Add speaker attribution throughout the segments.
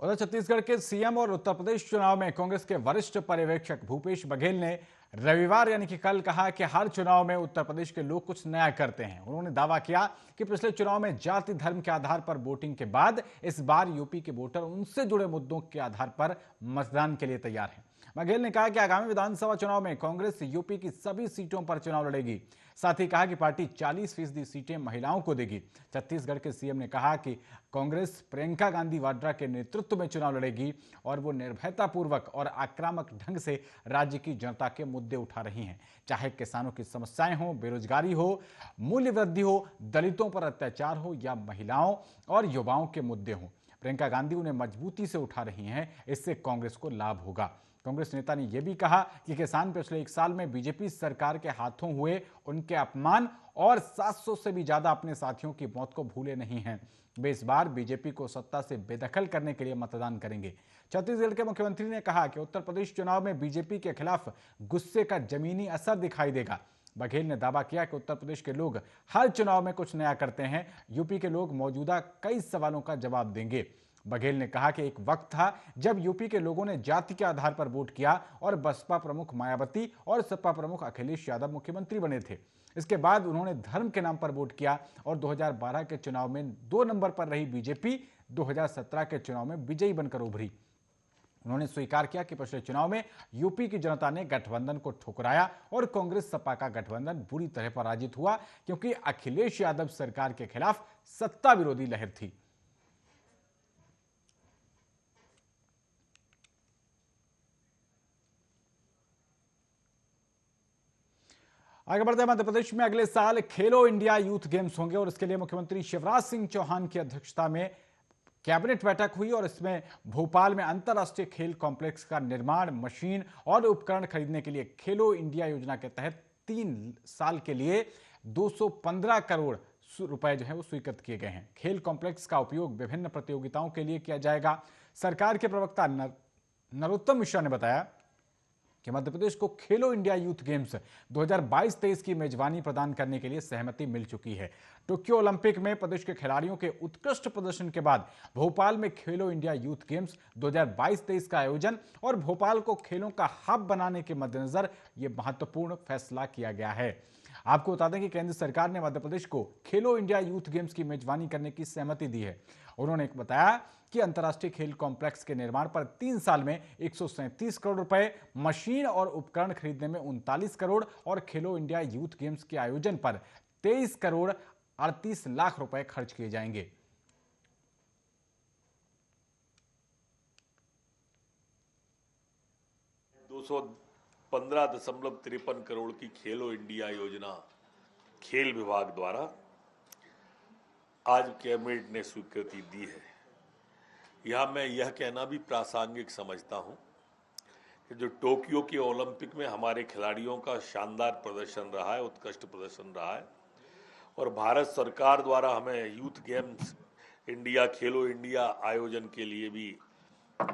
Speaker 1: उधर छत्तीसगढ़ के सीएम और उत्तर प्रदेश चुनाव में कांग्रेस के वरिष्ठ पर्यवेक्षक भूपेश बघेल ने रविवार यानी कि कल कहा कि हर चुनाव में उत्तर प्रदेश के लोग कुछ नया करते हैं। उन्होंने दावा किया कि पिछले चुनाव में जाति धर्म के आधार पर वोटिंग के बाद इस बार यूपी के वोटर उनसे जुड़े मुद्दों के आधार पर मतदान के लिए तैयार हैं। बघेल ने कहा कि आगामी विधानसभा चुनाव में कांग्रेस यूपी की सभी सीटों पर चुनाव लड़ेगी। साथ ही कहा कि पार्टी 40% सीटें महिलाओं को देगी। छत्तीसगढ़ के सीएम ने कहा कि कांग्रेस प्रियंका गांधी वाड्रा के नेतृत्व में चुनाव लड़ेगी और वो निर्भयतापूर्वक और आक्रामक ढंग से राज्य की जनता के मुद्दे उठा रही हैं, चाहे किसानों की समस्याएं हो, बेरोजगारी हो, मूल्य वृद्धि हो, दलितों पर अत्याचार हो या महिलाओं और युवाओं के मुद्दे हों। प्रियंका गांधी उन्हें मजबूती से उठा रही हैं, इससे कांग्रेस को लाभ होगा। कांग्रेस नेता ने यह भी कहा कि किसान पिछले 1 साल में बीजेपी सरकार के हाथों हुए उनके अपमान और 700 से भी ज्यादा अपने साथियों की मौत को भूले नहीं हैं। वे इस बार बीजेपी को सत्ता से बेदखल करने के लिए मतदान करेंगे। छत्तीसगढ़ के मुख्यमंत्री ने कहा कि उत्तर प्रदेश चुनाव में बीजेपी के खिलाफ गुस्से का जमीनी असर दिखाई देगा। बघेल ने दावा किया कि उत्तर प्रदेश के लोग हर चुनाव में कुछ नया करते हैं। यूपी के लोग मौजूदा कई सवालों का जवाब देंगे। बघेल ने कहा कि एक वक्त था जब यूपी के लोगों ने जाति के आधार पर वोट किया और बसपा प्रमुख मायावती और सपा प्रमुख अखिलेश यादव मुख्यमंत्री बने थे। इसके बाद उन्होंने धर्म के नाम पर वोट किया और 2012 के चुनाव में 2 नंबर पर रही बीजेपी 2017 के चुनाव में विजयी बनकर उभरी। उन्होंने स्वीकार किया कि पिछले चुनाव में यूपी की जनता ने गठबंधन को ठुकराया और कांग्रेस सपा का गठबंधन बुरी तरह पराजित हुआ, क्योंकि अखिलेश यादव सरकार के खिलाफ सत्ता विरोधी लहर थी। आगे बढ़ते हैं। मध्य प्रदेश में अगले साल खेलो इंडिया यूथ गेम्स होंगे और इसके लिए मुख्यमंत्री शिवराज सिंह चौहान की अध्यक्षता में कैबिनेट बैठक हुई और इसमें भोपाल में अंतर्राष्ट्रीय खेल कॉम्प्लेक्स का निर्माण, मशीन और उपकरण खरीदने के लिए खेलो इंडिया योजना के तहत 3 साल के लिए 215 करोड़ रुपए जो है वो स्वीकृत किए गए हैं। खेल कॉम्प्लेक्स का उपयोग विभिन्न प्रतियोगिताओं के लिए किया जाएगा। सरकार के प्रवक्ता नरोत्तम मिश्रा ने बताया कि मध्य प्रदेश को खेलो इंडिया यूथ गेम्स 2022-23 की मेजबानी प्रदान करने के लिए सहमति मिल चुकी है। टोक्यो ओलंपिक में प्रदेश के खिलाड़ियों के उत्कृष्ट प्रदर्शन के बाद भोपाल में खेलो इंडिया यूथ गेम्स 2022-23 का आयोजन और भोपाल को खेलों का हब बनाने के मद्देनजर यह महत्वपूर्ण फैसला किया गया है। आपको बता दें कि केंद्र सरकार ने मध्य प्रदेश को खेलो इंडिया यूथ गेम्स की मेजबानी करने की सहमति दी है। उन्होंने बताया कि अंतर्राष्ट्रीय खेल कॉम्प्लेक्स के निर्माण पर 3 साल में 137 करोड़ रुपए, मशीन और उपकरण खरीदने में 39 करोड़ और खेलो इंडिया यूथ गेम्स के आयोजन पर 23 करोड़ 38 लाख रुपए खर्च किए जाएंगे।
Speaker 2: $215.53 करोड़ की खेलो इंडिया योजना खेल विभाग द्वारा आज कैबिनेट ने स्वीकृति दी है। यहाँ मैं यह कहना भी प्रासंगिक समझता हूँ कि जो टोक्यो के ओलंपिक में हमारे खिलाड़ियों का शानदार प्रदर्शन रहा है, उत्कृष्ट प्रदर्शन रहा है और भारत सरकार द्वारा हमें यूथ गेम्स इंडिया, खेलो इंडिया आयोजन के लिए भी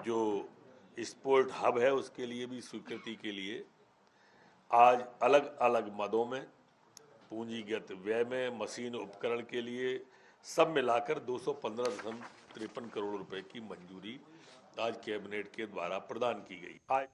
Speaker 2: जो स्पोर्ट हब है उसके लिए भी स्वीकृति के लिए आज अलग अलग मदों में, पूंजीगत व्यय में, मशीन उपकरण के लिए सब मिलाकर 215.53 करोड़ रुपए की मंजूरी आज कैबिनेट के द्वारा प्रदान की गई। आज